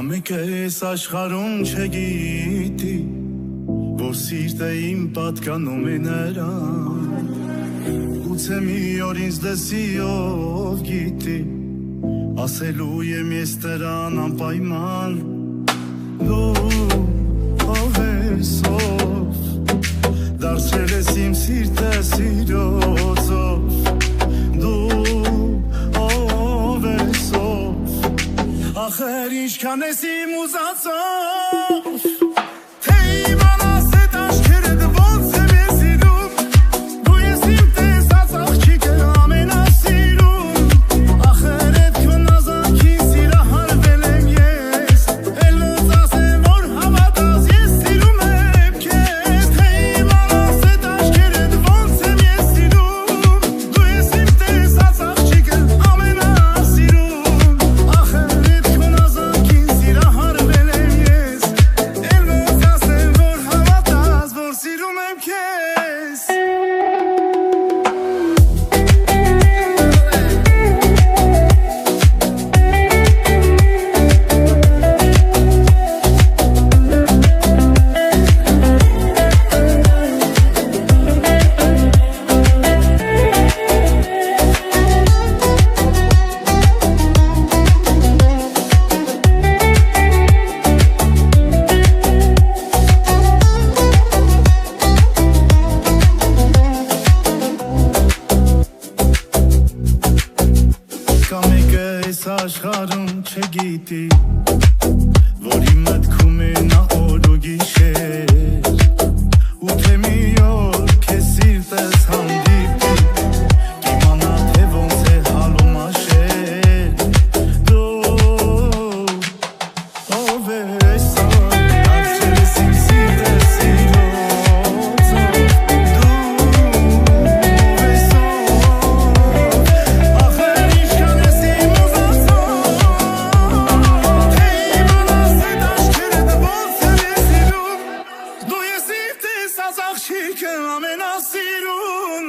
մեկ ես աշխարհում չգիտի, որ սիրտը իմ պատկանում է նրան, գուցե մի օր ինձ դեսի ով գիտի, ասելու եմ ես դրան անպայման, դու ով ես ով, դարձրել ես իմ սիրտը սիրոցով, դու ով ես ով, ախր ինչքան ես իմ ուզածով, թե իմանաս էդ աչքերդ ոնց եմ ես սիրում, դու ես իմ տեսած աղջիկը ամենասիրուն, ախր էդ քո նազանքին սիրահարվել եմ ես, էլ ոնց ասեմ որ հավատաս ես սիրում եմ քեզ, թե իմանաս էդ աչքերդ ոնց եմ ես սիրում, դու ես իմ տեսած աղջիկը ամենասիրուն, ախր էդ քո նազանքին սիրահարվել եմ ես, էլ ոնց ասեմ որ հավատաս որ սիրում եմ քեզ. Կա մեկը այս աշխարհում չգիտի, որ իմ մտքում է նա օր ու գիշեր, ու թե մի օր քեզ սիրտս հանդիպի, կիմանա թե ոնց է հալում աշեր, դու ով ես ով, դարձրել ես իմ սիրտը սիրոցով, դու ով ես ով, ախր ինչքան ես իմ ուզածով, թե իմանաս էդ աչքերդ ոնց եմ ես սիրում, դու ես իմ տեսած աղջիկը ամենասիրուն.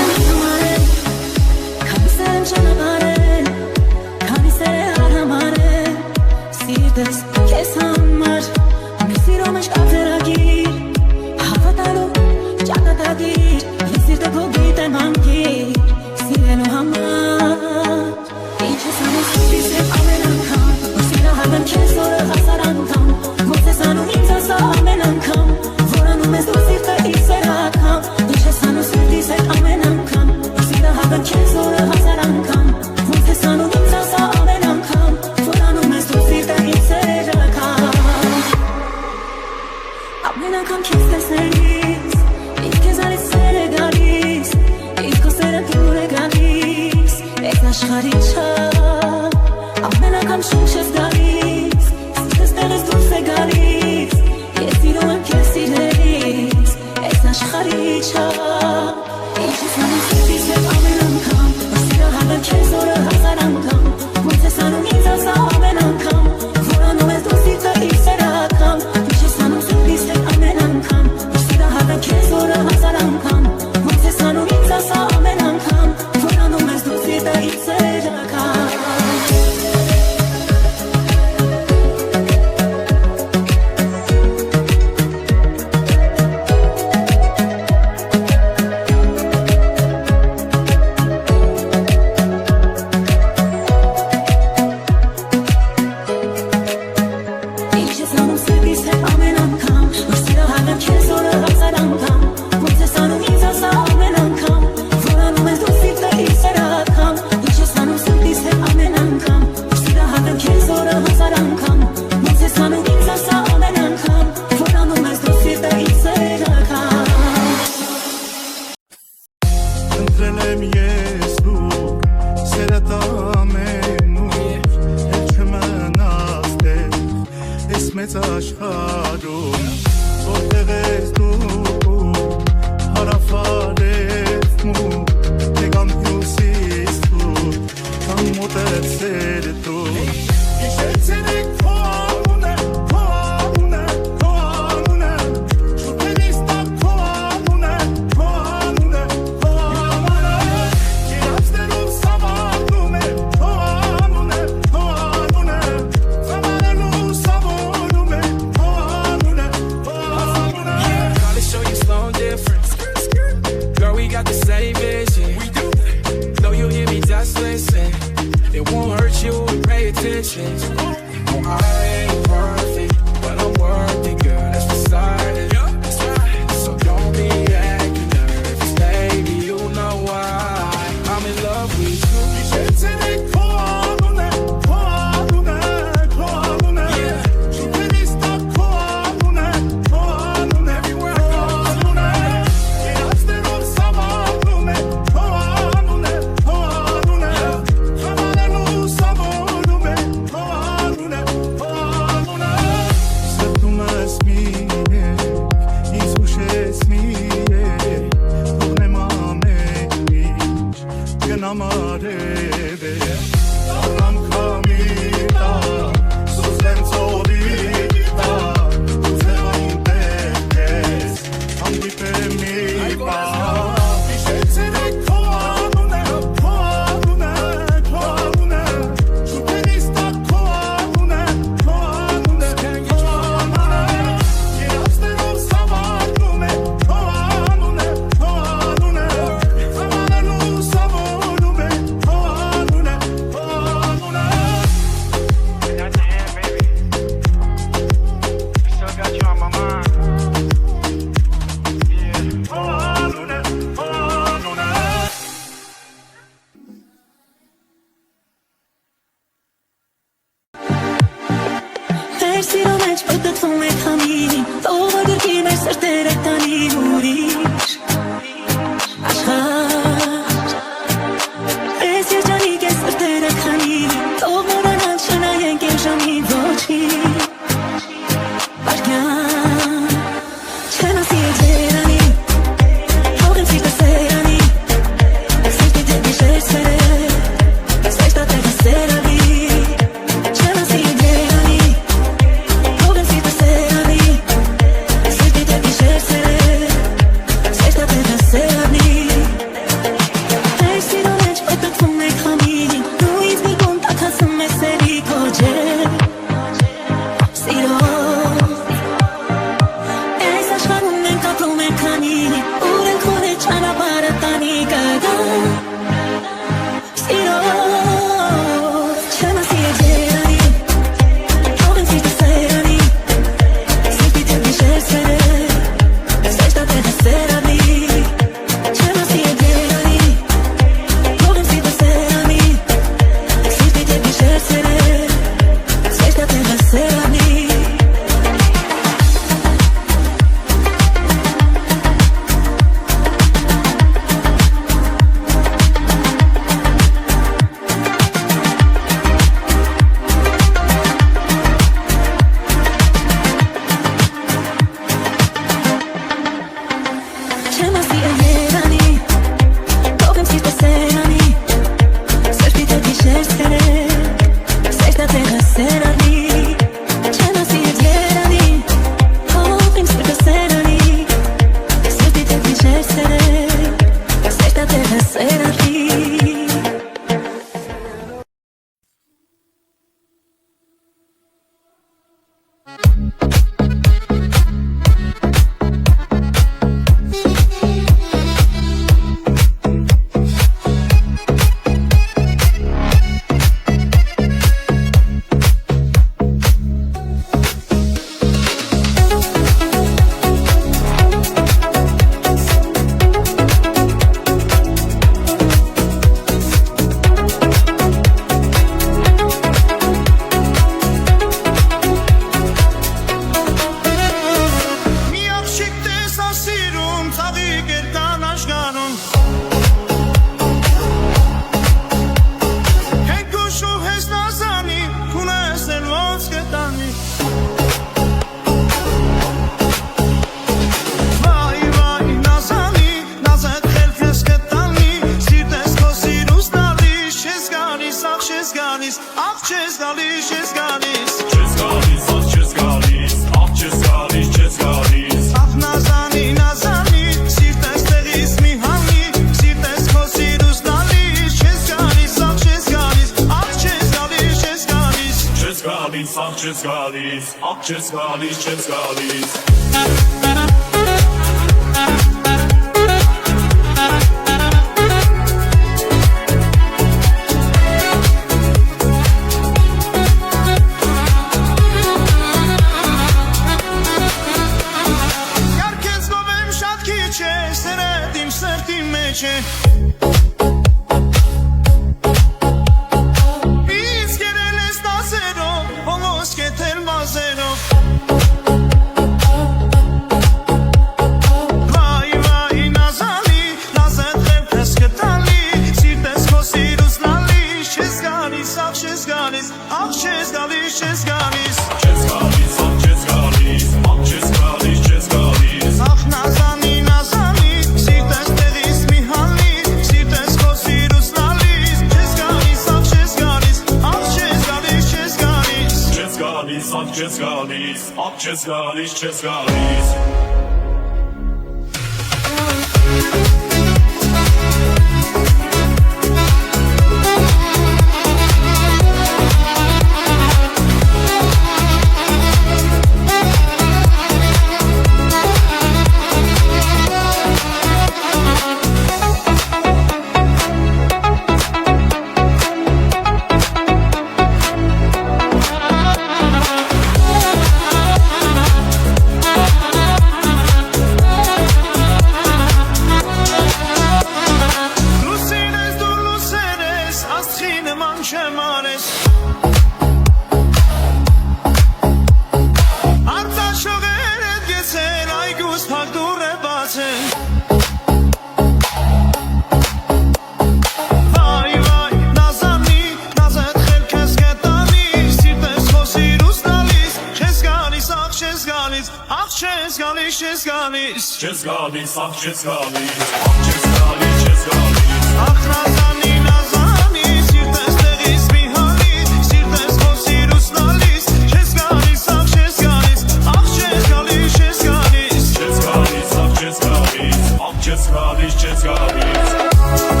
galies, չես galies Չես գալիս, ախ չես գալիս Ախ չես գալիս, չես գալիս Ախ նազանի, նազանի Սիրտես տեղից մի հալիս Սիրտես խոսիր ուսնալիս Չես գալիս, ախ չես գալիս Ախ չես գալիս, չես գալիս Չես գալիս, ախ չես գալիս Ախ չես գալիս, չես գալիս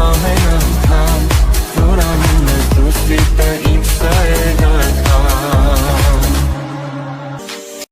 Ամեն անգամ, որ անում ես դու սպիտը